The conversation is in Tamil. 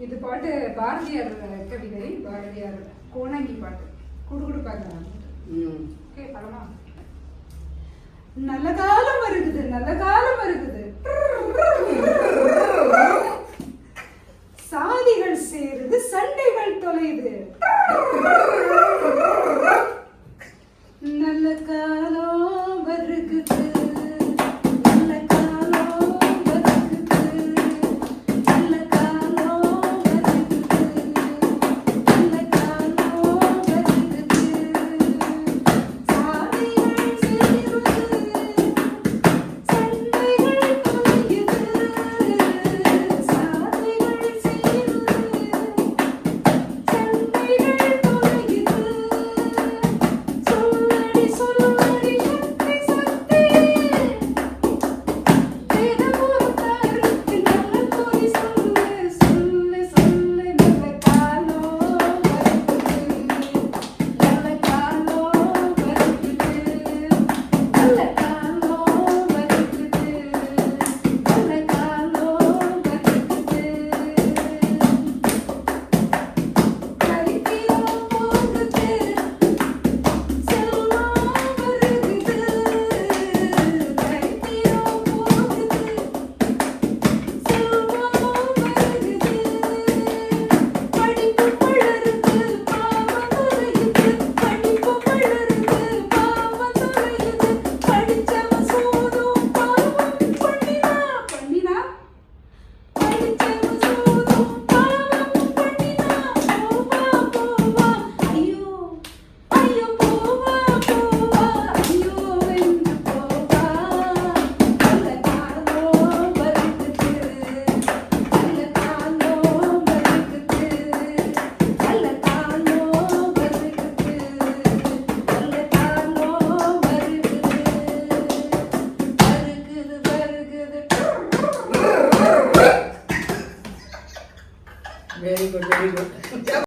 இது பாட்டு பாரதியார் கவிதை, பாரதியார் கோணங்கி பாட்டு. குடுகுடுப்பாங்க. ஓகே, படமா? நல்ல காலம் வருகுது, நல்ல காலம் வருகுது, சாதிகள் சேருது, சண்டைகள் தொலையுது, நல்ல காலம் வருகுது, நல்ல காலம் வருகுது, நல்ல காலம் வருகுது, நல்ல காலம் வருகுது, சாதிகள் சேருது, சண்டைகள் தொலையுது, சாதிகள் சேருது, சண்டைகள் தொலையுது, சொல்லடி சொல்லடி சக்தி சக்தி, வேதமொரு கருத்து நல்ல பொய் சொல்லு, சொல்லு சொல்லு, நல்ல காலம் வருகுது, நல்ல காலம் வருகுது, நல்ல காலம் வருகுது, நல்ல காலம் வருகுது. கைதியம் போகுது, செல்வம் வருகுது, கைதியம் போகுது, செல்வம் வருகுது, படிப்பு வளருது, பாவம் தொலையுது, படிப்பு வளருது, பாவம் தொலையுது, படிச்சவன் சூதும் பாவம் பண்ணினா, பண்ணினா, படிச்சவன் சூதும் பாவம் பண்ணினா, போவா போவா, ஐயோ ஐயோ, போவா போவா, ஐயோ வென்று போவா, நல்ல காலம் வருகுது, நல்ல காலம் வருகுது, நல்ல காலம் வருகுது, நல்ல காலம் வருகுது, வருகுது, வருகுது. Very good, very good.